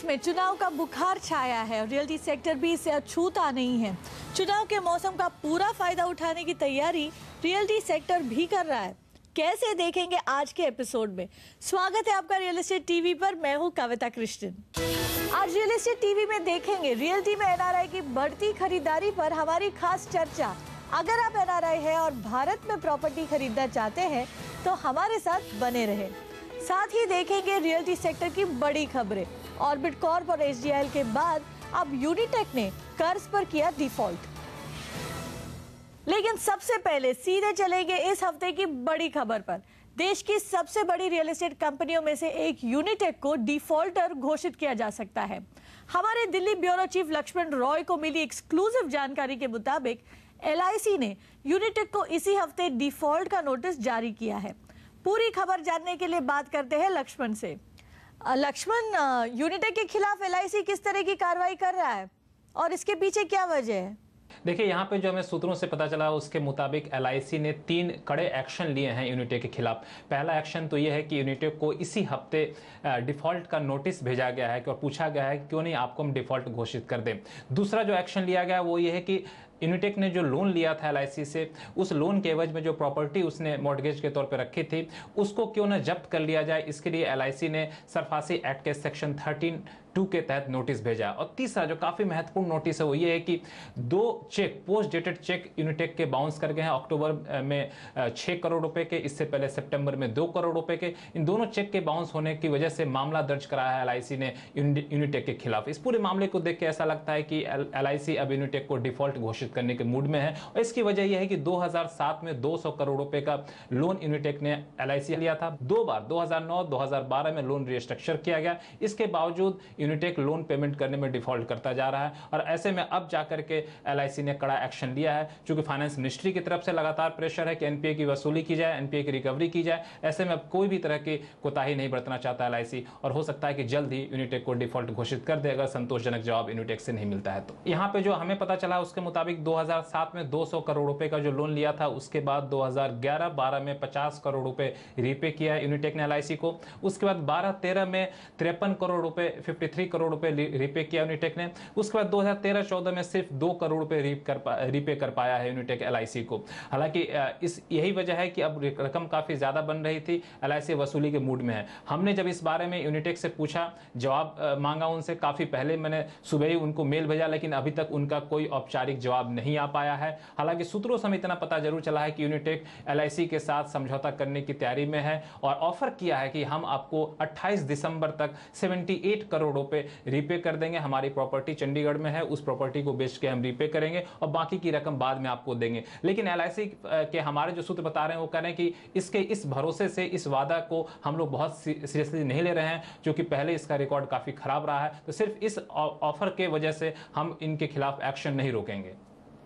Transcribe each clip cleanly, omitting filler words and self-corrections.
में चुनाव का बुखार छाया है और रियल्टी सेक्टर भी इसे अछूता नहीं है। चुनाव के मौसम का पूरा फायदा उठाने की तैयारी रियल्टी सेक्टर भी कर रहा है। कैसे देखेंगे आज के एपिसोड में। स्वागत है आपका रियल एस्टेट टीवी पर। मैं हूं कविता कृष्णन। आज रियल एस्टेट टीवी में देखेंगे रियल्टी में एनआरआई की बढ़ती खरीदारी पर हमारी खास चर्चा। अगर आप एनआरआई है और भारत में प्रॉपर्टी खरीदना चाहते हैं तो हमारे साथ बने रहें। साथ ही देखेंगे रियल्टी सेक्टर की बड़ी खबरें। ऑर्बिट कॉर्प और एचडीआईएल के बाद अब यूनिटेक ने कर्ज पर किया डिफॉल्ट। लेकिन सबसे पहले सीधे चलेंगे इस हफ्ते की बड़ी खबर पर। देश की सबसे बड़ी रियल एस्टेट कंपनियों में से एक यूनिटेक को डिफॉल्टर घोषित किया जा सकता है। हमारे दिल्ली ब्यूरो चीफ लक्ष्मण रॉय को मिली एक्सक्लूसिव जानकारी के मुताबिक एलआईसी ने यूनिटेक को इसी हफ्ते डिफॉल्ट का नोटिस जारी किया है। पूरी खबर जानने के लिए बात करते हैं लक्ष्मण से। लक्ष्मण, यूनिटेक के खिलाफ एलआईसी किस तरह की कार्रवाई कर रहा है और इसके पीछे क्या वजह है? देखिए, यहाँ पे जो हमें सूत्रों से पता चला उसके मुताबिक एलआईसी ने 3 कड़े एक्शन लिए हैं यूनिटेक के खिलाफ। पहला एक्शन तो ये है कि यूनिटेक को इसी हफ्ते डिफॉल्ट का नोटिस भेजा गया है और पूछा गया है क्यों नहीं आपको हम डिफॉल्ट घोषित कर दें। दूसरा जो एक्शन लिया गया वो ये है कि यूनिटेक ने जो लोन लिया था एलआईसी से, उस लोन के एवज में जो प्रॉपर्टी उसने मॉर्गेज के तौर पर रखी थी उसको क्यों न जब्त कर लिया जाए। इसके लिए एलआईसी ने सरफासी एक्ट के सेक्शन 13(2) के तहत नोटिस भेजा। और तीसरा जो काफी महत्वपूर्ण नोटिस है वो ये है कि 2 cheque, post dated cheque Unitech के बाउंस कर गए हैं। अक्टूबर में 6 करोड़ रुपए के, इससे पहले सितंबर में 2 करोड़ रुपए के। इन दोनों चेक के बाउंस होने की वजह से मामला दर्ज कराया है एलआईसी ने यूनिटेक के खिलाफ। इस पूरे मामले को देख के ऐसा लगता है कि एलआईसी अब यूनिटेक को डिफॉल्ट घोषित करने के मूड में है। और इसकी वजह यह है कि 2007 में 200 करोड़ रुपए का लोन यूनिटेक ने एलआईसी लिया था। 2 बार 2009, 2012 में लोन रिस्ट्रक्चर किया गया। इसके बावजूद यूनिटेक लोन पेमेंट करने में डिफॉल्ट करता जा रहा है और ऐसे में अब जाकर के एलआईसी ने कड़ा एक्शन लिया है। चूंकि फाइनेंस मिनिस्ट्री की तरफ से लगातार प्रेशर है कि एनपीए की वसूली की जाए, एनपीए की रिकवरी की जाए। ऐसे में अब कोई भी तरह की कोताही नहीं बरतना चाहता एलआईसी और हो सकता है कि जल्द ही यूनिटेक को डिफॉल्ट घोषित कर दे अगर संतोषजनक जवाब यूनिटेक से नहीं मिलता है। तो यहाँ पे जो हमें पता चला उसके मुताबिक 2007 में 200 करोड़ रुपए का जो लोन लिया था, उसके बाद 2011-12 में 50 करोड़ रुपए रीपे किया है यूनिटेक ने एलआईसी को। उसके बाद 12-13 में 53 करोड़ रुपए, 53 करोड़ रुपए रीपे किया यूनिटेक ने। उसके बाद 2013-14 में सिर्फ 2 करोड़ रुपए रीपे कर पाया है यूनिटेक एलआईसी को। हालांकि यही वजह है कि अब रकम काफी ज्यादा बन रही थी, एलआईसी वसूली के मूड में है। हमने जब इस बारे में यूनिटेक से पूछा, जवाब मांगा उनसे, काफी पहले मैंने सुबह ही उनको मेल भेजा, लेकिन अभी तक उनका कोई औपचारिक जवाब नहीं आ पाया है। हालांकि सूत्रों से हमें इतना पता जरूर चला है कि यूनिटेक एलआईसी के साथ समझौता करने की तैयारी में है और ऑफर किया है कि हम आपको 28 दिसंबर तक 78 करोड़ रुपए रीपे कर देंगे। हमारी प्रॉपर्टी चंडीगढ़ में है, उस प्रॉपर्टी को बेच के हम रीपे करेंगे और बाकी की रकम बाद में आपको देंगे। लेकिन एलआईसी के हमारे जो सूत्र बता रहे हैं वो कह रहे हैं कि इस भरोसे से, इस वादा को हम लोग बहुत सीरियसली नहीं ले रहे हैं, क्योंकि पहले इसका रिकॉर्ड काफी खराब रहा है। तो सिर्फ इस ऑफर के वजह से हम इनके खिलाफ एक्शन नहीं रोकेंगे।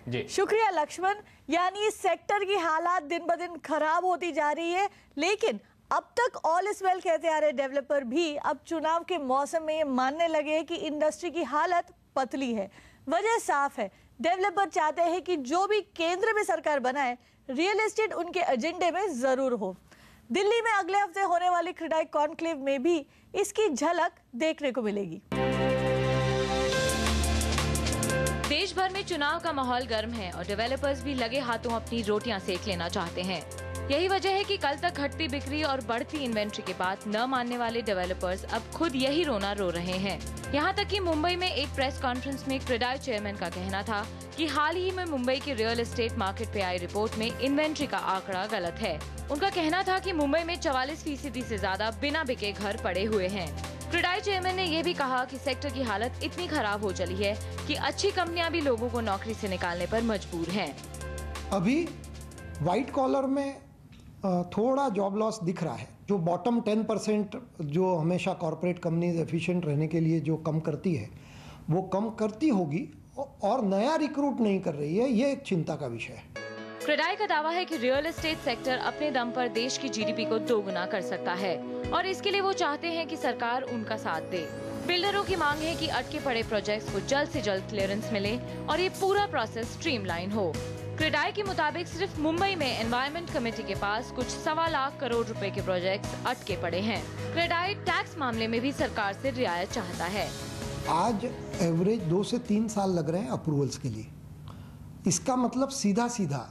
जी शुक्रिया लक्ष्मण। यानी इस सेक्टर की हालात दिन ब दिन खराब होती जा रही है, लेकिन अब तक ऑल इज वेल कहते आ रहे डेवलपर भी अब चुनाव के मौसम में ये मानने लगे हैं कि इंडस्ट्री की हालत पतली है। वजह साफ है, डेवलपर चाहते हैं कि जो भी केंद्र में सरकार बनाए, रियल एस्टेट उनके एजेंडे में जरूर हो। दिल्ली में अगले हफ्ते होने वाली क्रेडाई कॉन्क्लेव में भी इसकी झलक देखने को मिलेगी। देश भर में चुनाव का माहौल गर्म है और डेवलपर्स भी लगे हाथों अपनी रोटियां सेक लेना चाहते हैं। यही वजह है कि कल तक घटती बिक्री और बढ़ती इन्वेंट्री के बाद न मानने वाले डेवलपर्स अब खुद यही रोना रो रहे हैं। यहाँ तक कि मुंबई में एक प्रेस कॉन्फ्रेंस में क्रेडाई चेयरमैन का कहना था कि हाल ही में मुंबई की रियल एस्टेट मार्केट पे आई रिपोर्ट में इन्वेंट्री का आंकड़ा गलत है। उनका कहना था कि मुंबई में 44% से ज्यादा बिना बिके घर पड़े हुए हैं। क्रेडाई चेयरमैन ने यह भी कहा कि सेक्टर की हालत इतनी खराब हो चली है कि अच्छी कंपनियां भी लोगों को नौकरी से निकालने पर मजबूर हैं। अभी व्हाइट कॉलर में थोड़ा जॉब लॉस दिख रहा है। जो बॉटम 10% जो हमेशा कॉरपोरेट कंपनीज एफिशिएंट रहने के लिए जो कम करती है वो कम करती होगी और नया रिक्रूट नहीं कर रही है, ये एक चिंता का विषय है। क्रेडाई का दावा है कि रियल एस्टेट सेक्टर अपने दम पर देश की जीडीपी को दोगुना कर सकता है और इसके लिए वो चाहते हैं कि सरकार उनका साथ दे। बिल्डरों की मांग है कि अटके पड़े प्रोजेक्ट्स को जल्द से जल्द क्लियरेंस मिले और ये पूरा प्रोसेस स्ट्रीमलाइन हो। क्रेडाई के मुताबिक सिर्फ मुंबई में एनवायरमेंट कमेटी के पास कुछ 1.25 लाख करोड़ रुपए के प्रोजेक्ट्स अटके पड़े हैं। क्रेडाई टैक्स मामले में भी सरकार से रियायत चाहता है। आज एवरेज 2 से 3 साल लग रहे हैं अप्रूवल्स के लिए। इसका मतलब सीधा सीधा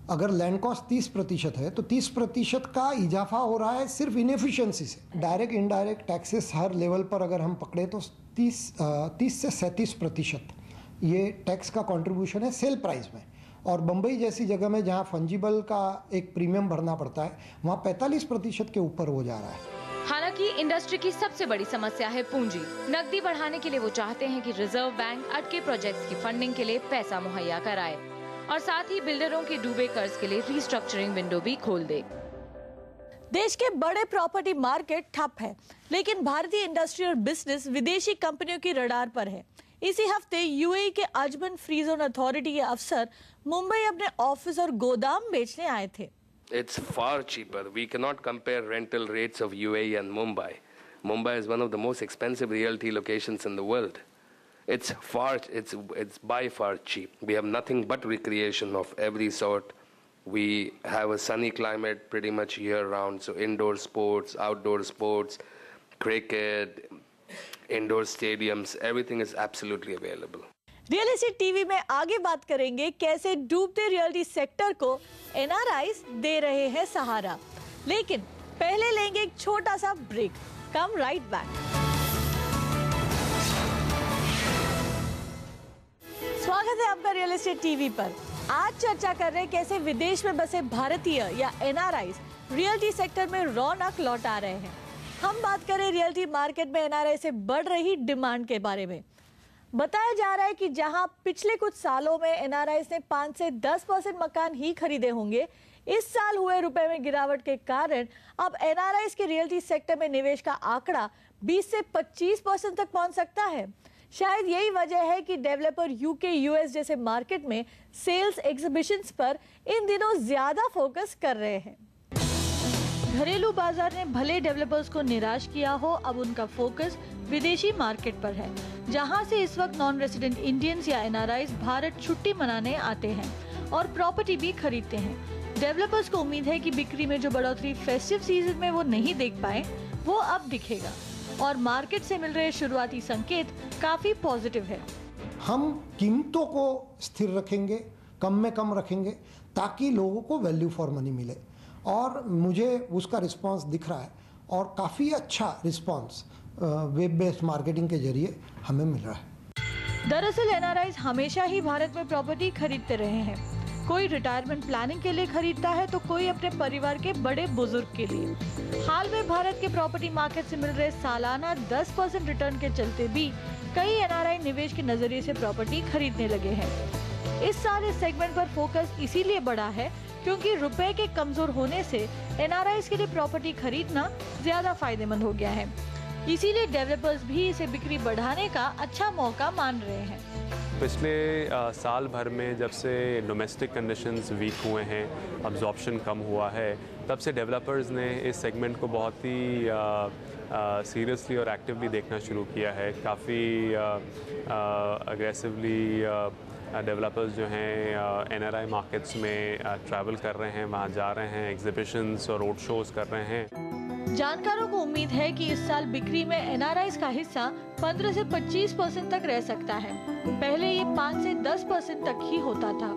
अगर लैंड कॉस्ट 30% है तो 30% का इजाफा हो रहा है सिर्फ इनएफिशिएंसी से। डायरेक्ट इनडायरेक्ट टैक्सेस हर लेवल पर अगर हम पकड़े तो 30 से 37% ये टैक्स का कंट्रीब्यूशन है सेल प्राइस में। और बम्बई जैसी जगह में जहां फंजिबल का एक प्रीमियम भरना पड़ता है वहां 45% के ऊपर हो जा रहा है। हालांकि इंडस्ट्री की सबसे बड़ी समस्या है पूंजी। नकदी बढ़ाने के लिए वो चाहते हैं कि रिजर्व बैंक अटके प्रोजेक्ट्स की फंडिंग के लिए पैसा मुहैया कराए और साथ ही बिल्डरों के डूबे कर्ज के लिए रीस्ट्रक्चरिंग विंडो भी खोल दे। देश के बड़े प्रॉपर्टी मार्केट ठप है, लेकिन भारतीय इंडस्ट्री और बिजनेस विदेशी कंपनियों की रडार पर है। इसी हफ्ते यूएई के अजमन फ्री जोन अथॉरिटी के अफसर मुंबई अपने ऑफिस और गोदाम बेचने आए थे। It's far cheaper. We cannot compare rental rates of UAE and Mumbai. Mumbai is one of the most expensive realty locations in the world. It's by far cheap. We have nothing but recreation of every sort. We have a sunny climate pretty much year round. So indoor sports, outdoor sports, cricket, indoor stadiums, everything is absolutely available. Real estate TV में आगे बात करेंगे कैसे डूबते realty sector को NRIs दे रहे हैं सहारा। लेकिन पहले लेंगे एक छोटा सा ब्रेक। कम राइट बैक। स्वागत है आपका रियल एस्टेट टीवी पर। आज चर्चा कर रहे हैं कैसे विदेश में बसे भारतीय या एनआरआईज रियल्टी सेक्टर में रौनक लौटा रहे हैं। हम बात करें रियल्टी मार्केट में एनआरआई से बढ़ रही डिमांड के बारे में। बताया जा रहा है कि जहां पिछले कुछ सालों में एनआरआईज ने 5 से 10% मकान ही खरीदे होंगे, इस साल हुए रुपए में गिरावट के कारण अब एनआरआईज के रियल्टी सेक्टर में निवेश का आंकड़ा 20 से 25% तक पहुंच सकता है। शायद यही वजह है कि डेवलपर यूके, यूएस जैसे मार्केट में सेल्स एग्जीबिशंस पर इन दिनों ज्यादा फोकस कर रहे हैं। घरेलू बाजार ने भले डेवलपर्स को निराश किया हो, अब उनका फोकस विदेशी मार्केट पर है, जहां से इस वक्त नॉन रेसिडेंट इंडियंस या एनआरआईज भारत छुट्टी मनाने आते हैं और प्रॉपर्टी भी खरीदते हैं। डेवलपर्स को उम्मीद है कि बिक्री में जो बढ़ोतरी फेस्टिव सीजन में वो नहीं देख पाए, वो अब दिखेगा और मार्केट से मिल रहे शुरुआती संकेत काफी पॉजिटिव है। हम कीमतों को स्थिर रखेंगे, कम में कम रखेंगे, ताकि लोगों को वैल्यू फॉर मनी मिले, और मुझे उसका रिस्पांस दिख रहा है और काफ़ी अच्छा रिस्पांस वेब बेस्ड मार्केटिंग के जरिए हमें मिल रहा है। दरअसल एनआरआईज हमेशा ही भारत में प्रॉपर्टी खरीदते रहे हैं। कोई रिटायरमेंट प्लानिंग के लिए खरीदता है तो कोई अपने परिवार के बड़े बुजुर्ग के लिए। हाल में भारत के प्रॉपर्टी मार्केट से मिल रहे सालाना 10% रिटर्न के चलते भी कई एनआरआई निवेश के नजरिए से प्रॉपर्टी खरीदने लगे हैं। इस साल इस सेगमेंट पर फोकस इसीलिए बढ़ा है क्योंकि रुपए के कमजोर होने से एनआरआईज के लिए प्रॉपर्टी खरीदना ज्यादा फायदेमंद हो गया है। इसीलिए डेवलपर्स भी इसे बिक्री बढ़ाने का अच्छा मौका मान रहे हैं। पिछले साल भर में जब से डोमेस्टिक कंडीशंस वीक हुए हैं, अब्जॉर्प्शन कम हुआ है, तब से डेवलपर्स ने इस सेगमेंट को बहुत ही सीरियसली और एक्टिवली देखना शुरू किया है। काफ़ी अग्रेसिवली डेवलपर्स जो हैं एनआरआई मार्केट्स में ट्रैवल कर रहे हैं, वहाँ जा रहे हैं, एग्जीबिशंस और रोड शोज कर रहे हैं। जानकारों को उम्मीद है कि इस साल बिक्री में एनआरआईज का हिस्सा 15 से 25% तक रह सकता है। पहले ये 5 से 10% तक ही होता था।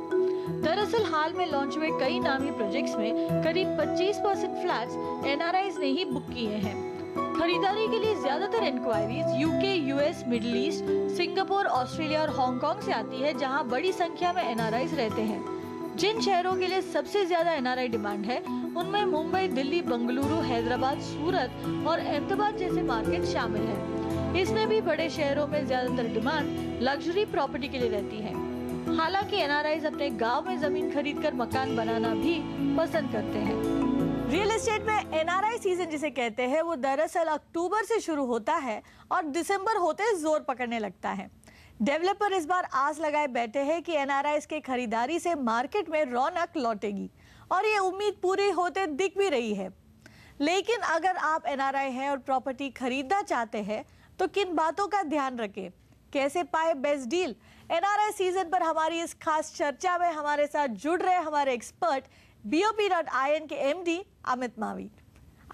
दरअसल हाल में लॉन्च हुए कई नामी प्रोजेक्ट्स में करीब 25% फ्लैट्स एनआरआईज ने ही बुक किए हैं। खरीदारी के लिए ज्यादातर enquiries UK, US, middle east, Singapore, Australia और हांगकांग से आती है, जहां बड़ी संख्या में एनआरआईज रहते हैं। जिन शहरों के लिए सबसे ज्यादा एनआरआई डिमांड है, उनमें मुंबई, दिल्ली, बेंगलुरु, हैदराबाद, सूरत और अहमदाबाद जैसे मार्केट शामिल है। इसमें भी बड़े शहरों में ज्यादातर डिमांड लग्जरी प्रॉपर्टी के लिए रहती है। हालांकि एनआरआईज अपने गांव में जमीन खरीदकर मकान बनाना भी पसंद करते हैं। रियल एस्टेट में एनआरआई सीजन जिसे कहते हैं, वो दरअसल अक्टूबर से शुरू होता है और दिसंबर होते जोर पकड़ने लगता है। डेवलपर इस बार आस लगाए बैठे हैं कि एनआरआईज के खरीदारी से मार्केट में रौनक लौटेगी और ये उम्मीद पूरी होते दिख भी रही है। लेकिन अगर आप एनआरआई हैं और प्रॉपर्टी खरीदना चाहते हैं तो किन बातों का ध्यान रखें, कैसे पाए बेस्ट डील? एनआरआई सीजन पर हमारी इस खास चर्चा में हमारे साथ जुड़ रहे हमारे एक्सपर्ट BOP.in के MD अमित मावी।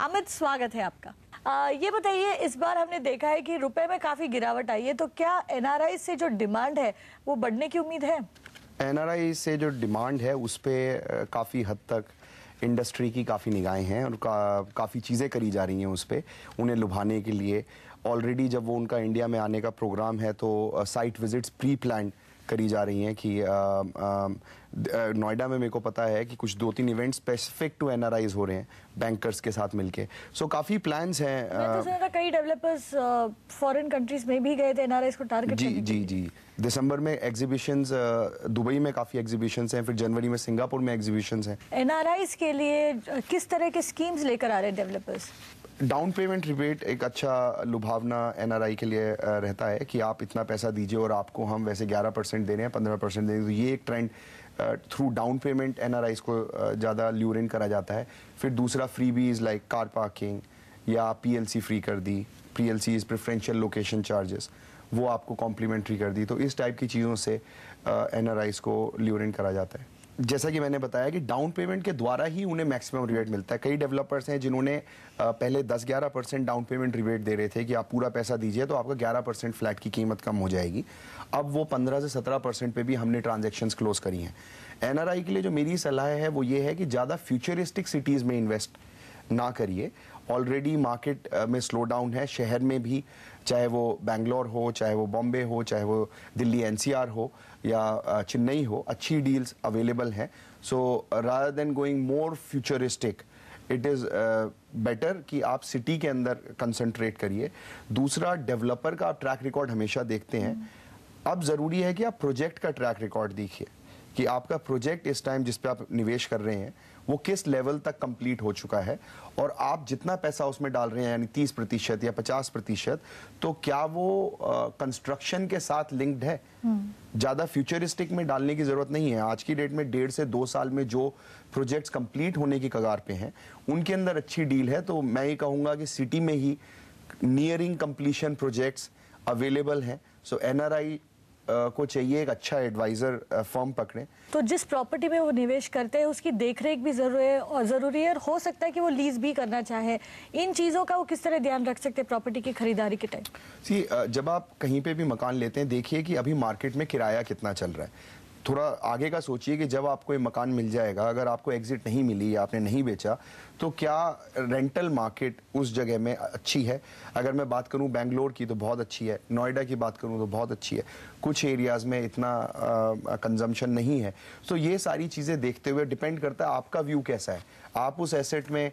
अमित, स्वागत है आपका। ये बताइए, इस बार हमने देखा है कि रुपए में काफी गिरावट आई है, तो क्या एनआरआई से जो डिमांड है वो बढ़ने की उम्मीद है? एनआरआई से जो डिमांड है उस पर काफ़ी हद तक इंडस्ट्री की काफ़ी निगाहें हैं और काफ़ी चीज़ें करी जा रही हैं उस पर उन्हें लुभाने के लिए। ऑलरेडी जब वो उनका इंडिया में आने का प्रोग्राम है तो साइट विजिट्स प्री प्लान करी जा रही हैं कि नोएडा में मेरे को पता है कि कुछ 2-3 इवेंट स्पेसिफिक टू एनआरआईज हो रहे हैं बैंकर्स के साथ मिलके। सो काफ़ी प्लान्स हैं। मैं तो सुना था कई डेवलपर्स फॉरेन कंट्रीज में भी गए थे एनआरआईज को टारगेट करने के लिए। जी दिसंबर में एग्जीबिशंस, दुबई में काफ़ी एग्जीबिशंस हैं, फिर जनवरी में सिंगापुर में एग्जीबिशंस हैं। एनआरआईज के लिए किस तरह के स्कीम्स लेकर आ रहे हैं डेवलपर्स? डाउन पेमेंट रिबेट एक अच्छा लुभावना एनआरआई के लिए रहता है कि आप इतना पैसा दीजिए और आपको हम वैसे 11% दे रहे हैं, 15% दे रहे हैं। तो ये एक trend through down payment NRIs को ज़्यादा ल्यूर इन करा जाता है। फिर दूसरा फ्रीबीज लाइक कार पार्किंग या पीएलसी फ्री कर दी, पीएलसी प्रेफरेंशियल लोकेशन चार्जेस, वो आपको कॉम्प्लीमेंट्री कर दी। तो इस टाइप की चीज़ों से एनआरआईज को ल्यूर इन करा जाता है। जैसा कि मैंने बताया कि डाउन पेमेंट के द्वारा ही उन्हें मैक्सिमम रिबेट मिलता है। कई डेवलपर्स हैं जिन्होंने पहले 10-11% डाउन पेमेंट रिबेट दे रहे थे कि आप पूरा पैसा दीजिए तो आपका 11% फ्लैट की कीमत कम हो जाएगी। अब वो 15 से 17% पे भी हमने ट्रांजैक्शंस क्लोज करी हैं। एनआरआई के लिए जो मेरी सलाह है वो ये है कि ज़्यादा फ्यूचरिस्टिक सिटीज़ में इन्वेस्ट ना करिए। ऑलरेडी मार्केट में स्लो डाउन है, शहर में भी, चाहे वो बेंगलोर हो, चाहे वो बॉम्बे हो, चाहे वो दिल्ली एनसीआर हो या चेन्नई हो, अच्छी डील्स अवेलेबल हैं। So rather than going more futuristic, it is better कि आप सिटी के अंदर कंसंट्रेट करिए। दूसरा, डेवलपर का आप ट्रैक रिकॉर्ड हमेशा देखते हैं। अब ज़रूरी है कि आप प्रोजेक्ट का ट्रैक रिकॉर्ड देखिए कि आपका प्रोजेक्ट इस टाइम जिस पे आप निवेश कर रहे हैं वो किस लेवल तक कंप्लीट हो चुका है और आप जितना पैसा उसमें डाल रहे हैं यानी 30% या 50%, तो क्या वो कंस्ट्रक्शन के साथ लिंक्ड है। ज़्यादा फ्यूचरिस्टिक में डालने की ज़रूरत नहीं है। आज की डेट में 1.5 से 2 साल में जो प्रोजेक्ट्स कंप्लीट होने की कगार पे हैं उनके अंदर अच्छी डील है। तो मैं ये कहूँगा कि सिटी में ही नियरिंग कंप्लीशन प्रोजेक्ट्स अवेलेबल हैं। सो एनआरआई को चाहिए एक अच्छा एडवाइजर फर्म पकड़े। तो जिस प्रॉपर्टी में वो निवेश करते हैं उसकी देखरेख भी जरूरी है और हो सकता है कि वो लीज भी करना चाहे। इन चीज़ों का वो किस तरह ध्यान रख सकते हैं प्रॉपर्टी की खरीदारी के टाइम? जब आप कहीं पे भी मकान लेते हैं देखिए कि अभी मार्केट में किराया कितना चल रहा है। थोड़ा आगे का सोचिए कि जब आपको ये मकान मिल जाएगा, अगर आपको एग्जिट नहीं मिली या आपने नहीं बेचा, तो क्या रेंटल मार्केट उस जगह में अच्छी है। अगर मैं बात करूं बेंगलोर की तो बहुत अच्छी है, नोएडा की बात करूं तो बहुत अच्छी है, कुछ एरियाज़ में इतना कंजम्पशन नहीं है। तो ये सारी चीज़ें देखते हुए डिपेंड करता है आपका व्यू कैसा है। आप उस एसेट में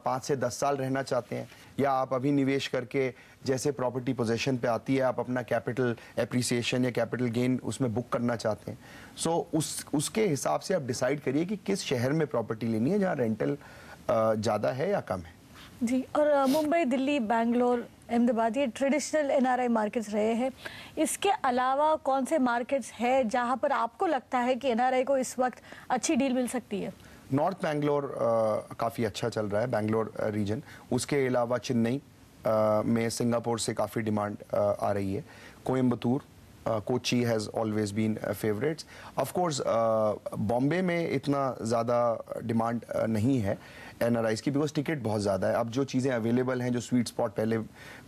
5 से 10 साल रहना चाहते हैं या आप अभी निवेश करके जैसे प्रॉपर्टी पोजीशन पे आती है आप अपना कैपिटल एप्रिसिएशन या कैपिटल गेन उसमें बुक करना चाहते हैं। सो उसके हिसाब से आप डिसाइड करिए कि किस शहर में प्रॉपर्टी लेनी है जहाँ रेंटल ज़्यादा है या कम है। जी, और मुंबई, दिल्ली, बैंगलोर, अहमदाबाद ये ट्रेडिशनल एनआरआई मार्केट्स रहे हैं। इसके अलावा कौन से मार्केट्स हैं जहाँ पर आपको लगता है कि एनआरआई को इस वक्त अच्छी डील मिल सकती है? नॉर्थ बैंगलोर काफ़ी अच्छा चल रहा है, बैंगलोर रीजन। उसके अलावा चेन्नई में सिंगापुर से काफ़ी डिमांड आ रही है। Coimbatore, Kochi has always been favourites. Of course Bombay में इतना ज़्यादा डिमांड नहीं है एनआरआईज की, बिकॉज टिकट बहुत ज़्यादा है। अब जो चीज़ें अवेलेबल हैं, जो स्वीट स्पॉट पहले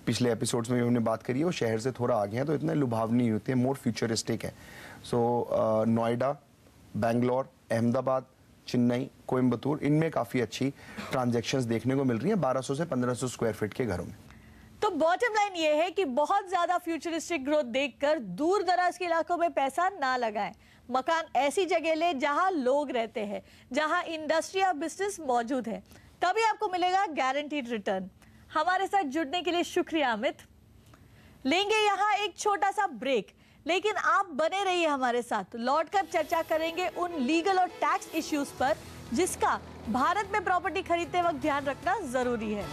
पिछले एपिसोड्स में हमने बात करी है, वो शहर से थोड़ा आगे हैं, तो इतने लुभावनी होती है, मोर फ्यूचरिस्टिक है। सो नोएडा, बेंगलोर, अहमदाबाद, चेन्नई, कोयम्बतूर, इनमें काफ़ी अच्छी ट्रांजैक्शंस देखने को मिल रही हैं 1200 से 1500 स्क्वायर फीट के घरों में। तो बॉटम लाइन ये है कि बहुत ज्यादा फ्यूचरिस्टिक ग्रोथ देखकर दूर दराज के इलाकों में पैसा ना लगाएं। मकान ऐसी जगह ले जहां लोग रहते हैं, जहां इंडस्ट्री या बिजनेस मौजूद है, तभी आपको मिलेगा गारंटीड रिटर्न। हमारे साथ जुड़ने के लिए शुक्रिया अमित। लेंगे यहाँ एक छोटा सा ब्रेक, लेकिन आप बने रहिए हमारे साथ। लौटकर चर्चा करेंगे उन लीगल और टैक्स इश्यूज पर जिसका भारत में प्रॉपर्टी खरीदते वक्त ध्यान रखना जरूरी है।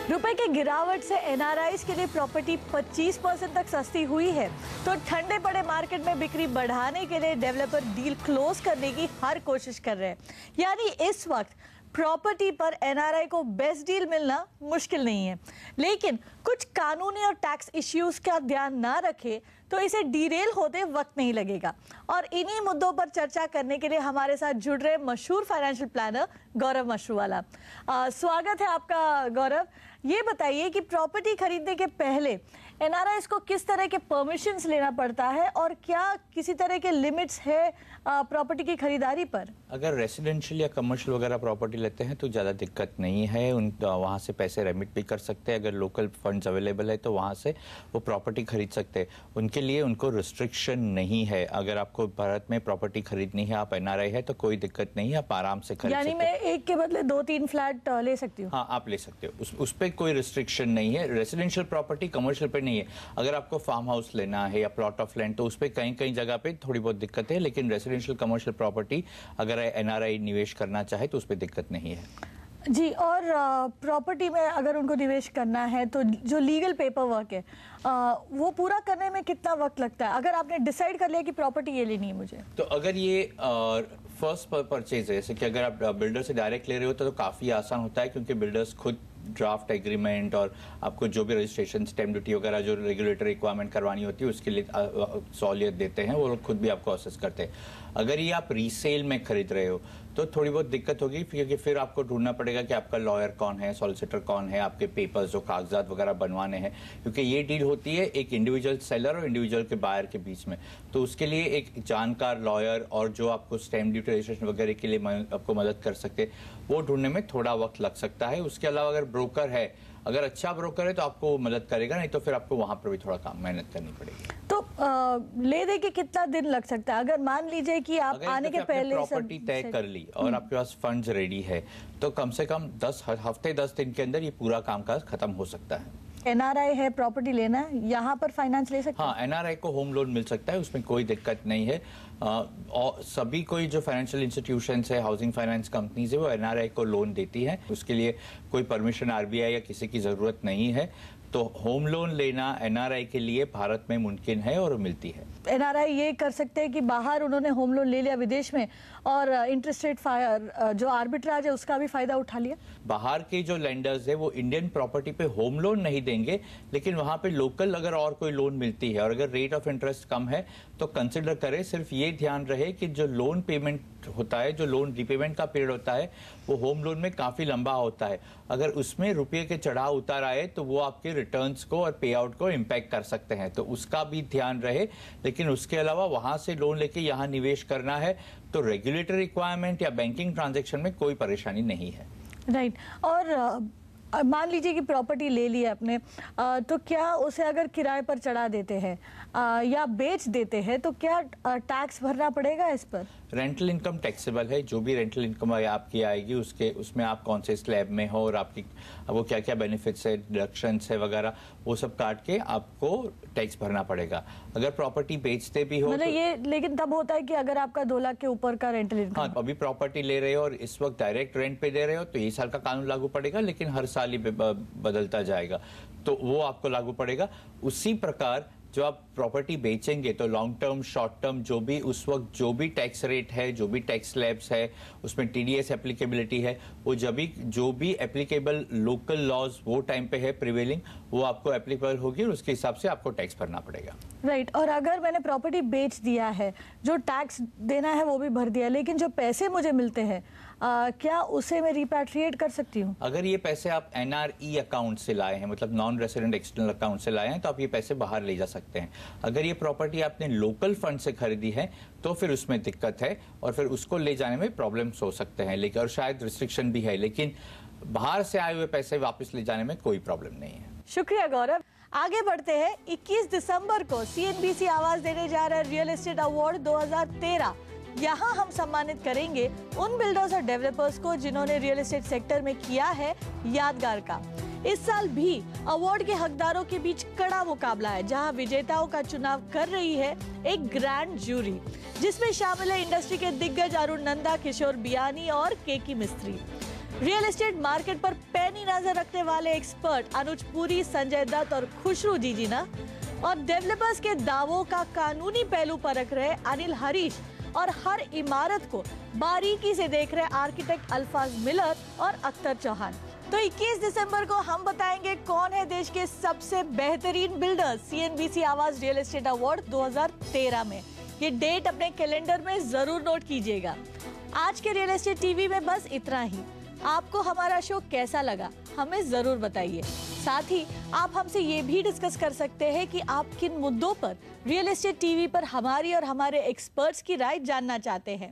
रुपए के गिरावट से एनआरआईज के लिए प्रॉपर्टी 25% तक सस्ती हुई है, तो ठंडे पड़े मार्केट में बिक्री बढ़ाने के लिए डेवलपर डील क्लोज करने की हर कोशिश कर रहे हैं। यानी इस वक्त प्रॉपर्टी पर एनआरआई को बेस्ट डील मिलना मुश्किल नहीं है, लेकिन कुछ कानूनी और टैक्स इश्यूज का ध्यान ना रखे तो इसे डीरेल होते वक्त नहीं लगेगा। और इन्हीं मुद्दों पर चर्चा करने के लिए हमारे साथ जुड़ रहे मशहूर फाइनेंशियल प्लानर गौरव मशरूवाला। स्वागत है आपका गौरव। ये बताइए कि प्रॉपर्टी खरीदने के पहले एनआरआईज को किस तरह के परमिशंस लेना पड़ता है और क्या किसी तरह के लिमिट्स है प्रॉपर्टी की खरीदारी पर? अगर रेसिडेंशियल या कमर्शियल वगैरह प्रॉपर्टी लेते हैं तो ज़्यादा दिक्कत नहीं है, वहाँ से पैसे रेमिट भी कर सकते हैं। अगर लोकल फंड्स अवेलेबल है तो वहाँ से वो प्रॉपर्टी खरीद सकते हैं। उनके लिए उनको रिस्ट्रिक्शन नहीं है। अगर आपको भारत में प्रॉपर्टी खरीदनी है, आप एनआरआई है तो कोई दिक्कत नहीं है, आप आराम से खरीद सकते हैं। यानी मैं एक के बदले 2-3 फ्लैट ले सकती हूँ? हाँ, आप ले सकते हो, उस पर कोई रिस्ट्रिक्शन नहीं है। रेसिडेंशियल प्रॉपर्टी कमर्शियल पे नहीं है। अगर आपको फार्म हाउस लेना है या प्लॉट ऑफ लैंड तो उस पर कहीं जगह पे थोड़ी बहुत दिक्कत है, लेकिन रेसिडेंशियल कमर्शियल प्रॉपर्टी अगर एनआरआई निवेश करना चाहे तो उस पर दिक्कत नहीं है जी। और प्रॉपर्टी में अगर उनको निवेश करना है तो जो लीगल पेपर वर्क है वो पूरा करने में कितना वक्त लगता है? अगर आपने डिसाइड कर लिया कि प्रॉपर्टी ये लेनी है मुझे, तो अगर ये फर्स्ट परचेज है, जैसे कि अगर आप बिल्डर से डायरेक्ट ले रहे हो तो काफ़ी आसान होता है, क्योंकि बिल्डर्स खुद ड्राफ्ट एग्रीमेंट और आपको जो भी रजिस्ट्रेशन स्टैम्प ड्यूटी वगैरह जो रेगुलेटरी रिक्वायरमेंट करवानी होती है उसके लिए सहूलियत देते हैं, वो लोग खुद भी आपको असेस करते हैं। अगर ये आप रीसेल में खरीद रहे हो तो थोड़ी बहुत दिक्कत होगी, क्योंकि फिर आपको ढूंढना पड़ेगा कि आपका लॉयर कौन है, सॉलिसिटर कौन है, आपके पेपर्स जो कागजात वगैरह बनवाने हैं, क्योंकि ये डील होती है एक इंडिविजुअल सेलर और इंडिविजुअल के बायर के बीच में। तो उसके लिए एक जानकार लॉयर और जो आपको स्टैम्प ड्यूटी रजिस्ट्रेशन वगैरह के लिए आपको मदद कर सकते, वो ढूंढने में थोड़ा वक्त लग सकता है। उसके अलावा अगर ब्रोकर है, अगर अच्छा ब्रोकर है तो आपको मदद करेगा, नहीं तो फिर आपको वहां पर भी थोड़ा मेहनत करनी पड़ेगी। तो ले दे के कितना दिन लग सकता है? अगर मान लीजिए कि आप आने के पहले प्रॉपर्टी तय कर ली और आपके पास फंड्स रेडी है तो कम से कम 10 हफ्ते 10 दिन के अंदर ये पूरा कामकाज खत्म हो सकता है। एनआरआई है, प्रॉपर्टी लेना है, यहाँ पर फाइनेंस ले सकते हैं? हाँ, एनआरआई को होम लोन मिल सकता है, उसमें कोई दिक्कत नहीं है। और सभी कोई जो फाइनेंशियल इंस्टीट्यूशंस है, हाउसिंग फाइनेंस कंपनीज है, वो एनआरआई को लोन देती है। उसके लिए कोई परमिशन आरबीआई या किसी की जरूरत नहीं है। तो होम लोन लेना एनआरआई के लिए भारत में मुमकिन है और मिलती है। एनआरआई ये कर सकते हैं कि बाहर उन्होंने होम लोन ले लिया विदेश में और इंटरेस्ट रेट जो आर्बिट्राज है उसका भी फायदा उठा लिया। बाहर के जो लेंडर्स है वो इंडियन प्रॉपर्टी पे होम लोन नहीं देंगे, लेकिन वहां पे लोकल अगर और कोई लोन मिलती है और अगर रेट ऑफ इंटरेस्ट कम है तो कंसिडर करें। सिर्फ ये ध्यान रहे कि जो लोन पेमेंट होता है, जो लोन रिपेमेंट का पीरियड होता है, वो होम लोन में काफी लंबा होता है। अगर उसमें रुपये के चढ़ाव उतार आए तो वो आपके रिटर्न्स को और पे आउट को इम्पैक्ट कर सकते हैं, तो उसका भी ध्यान रहे। लेकिन उसके अलावा वहां से लोन लेके यहाँ निवेश करना है तो रेगुलेटरी रिक्वायरमेंट या बैंकिंग ट्रांजैक्शन में कोई परेशानी नहीं है। राइट। और मान लीजिए कि प्रॉपर्टी ले ली है आपने, तो क्या उसे अगर किराए पर चढ़ा देते हैं या बेच देते हैं तो क्या टैक्स भरना पड़ेगा इस पर? रेंटल इनकम टैक्सेबल है। जो भी रेंटल इनकम आपकी आएगी उसमें आप कौन से स्लैब में हो और आपकी वो क्या क्या बेनिफिट्स है, डिडक्शंस है वगैरह, वो सब काट के आपको टैक्स भरना पड़ेगा। अगर प्रॉपर्टी बेचते भी हो मतलब तो ये लेकिन तब होता है कि अगर आपका 2 लाख के ऊपर का रेंटल इनकम, हाँ, अभी प्रॉपर्टी ले रहे हो और इस वक्त डायरेक्ट रेंट पे दे रहे हो तो ये साल का कानून लागू पड़ेगा, लेकिन हर साल ही बदलता जाएगा तो वो आपको लागू पड़ेगा। उसी प्रकार जो आप प्रॉपर्टी बेचेंगे तो लॉन्ग टर्म, शॉर्ट टर्म, जो भी उस वक्त जो भी टैक्स रेट है, जो भी टैक्स स्लैब्स है, उसमें टीडीएस एप्लीकेबिलिटी है, वो जो भी एप्लीकेबल लोकल लॉज वो टाइम पे है प्रिवेलिंग, वो आपको एप्लीकेबल होगी और उसके हिसाब से आपको टैक्स भरना पड़ेगा। राइट। और अगर मैंने प्रॉपर्टी बेच दिया है, जो टैक्स देना है वो भी भर दिया, लेकिन जो पैसे मुझे मिलते हैं क्या उसे मैं रिपैट्रिएट कर सकती हूँ? अगर ये पैसे आप एनआरई अकाउंट से लाए हैं, मतलब नॉन रेसिडेंट एक्सटर्नल अकाउंट से लाए हैं, तो आप ये पैसे बाहर ले जा सकते हैं। अगर ये प्रॉपर्टी आपने लोकल फंड से खरीदी है तो फिर उसमें दिक्कत है और फिर उसको ले जाने में प्रॉब्लम्स हो सकते हैं, लेकिन और शायद रिस्ट्रिक्शन भी है, लेकिन बाहर से आए हुए पैसे वापस ले जाने में कोई प्रॉब्लम नहीं है। शुक्रिया गौरव। आगे बढ़ते हैं। 21 दिसंबर को सीएनबीसी आवाज देने जा रहा है रियल एस्टेट अवार्ड 2013। यहाँ हम सम्मानित करेंगे उन बिल्डर्स और डेवलपर्स को जिन्होंने रियल एस्टेट सेक्टर में किया है यादगार काम। इस साल भी अवार्ड के हकदारों के बीच कड़ा मुकाबला है, जहां विजेताओं का चुनाव कर रही है एक ग्रैंड जूरी, जिसमें शामिल है इंडस्ट्री के दिग्गज अरुण नंदा, किशोर बियानी और केकी मिस्त्री। रियल एस्टेट मार्केट पर पैनी नजर रखने वाले एक्सपर्ट अनुज पुरी, संजय दत्त और खुशरू जीजीना, और डेवलपर्स के दावों का कानूनी पहलू परख रहे अनिल हरीश और हर इमारत को बारीकी से देख रहे आर्किटेक्ट अल्फाज मिलर और अख्तर चौहान। तो 21 दिसंबर को हम बताएंगे कौन है देश के सबसे बेहतरीन बिल्डर्स CNBC आवाज रियल एस्टेट अवार्ड 2013 में। ये डेट अपने कैलेंडर में जरूर नोट कीजिएगा। आज के रियल एस्टेट टीवी में बस इतना ही। आपको हमारा शो कैसा लगा हमें जरूर बताइए। साथ ही आप हमसे ये भी डिस्कस कर सकते हैं कि आप किन मुद्दों पर रियल एस्टेट टीवी पर हमारी और हमारे एक्सपर्ट्स की राय जानना चाहते हैं,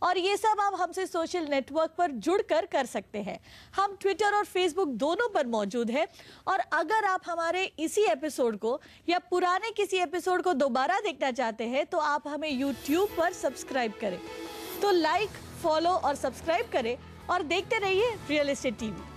और ये सब आप हमसे सोशल नेटवर्क पर जुड़कर कर सकते हैं। हम ट्विटर और फेसबुक दोनों पर मौजूद हैं। और अगर आप हमारे इसी एपिसोड को या पुराने किसी एपिसोड को दोबारा देखना चाहते हैं तो आप हमें यूट्यूब पर सब्सक्राइब करें। तो लाइक, फॉलो और सब्सक्राइब करें और देखते रहिए रियल एस्टेट टीवी।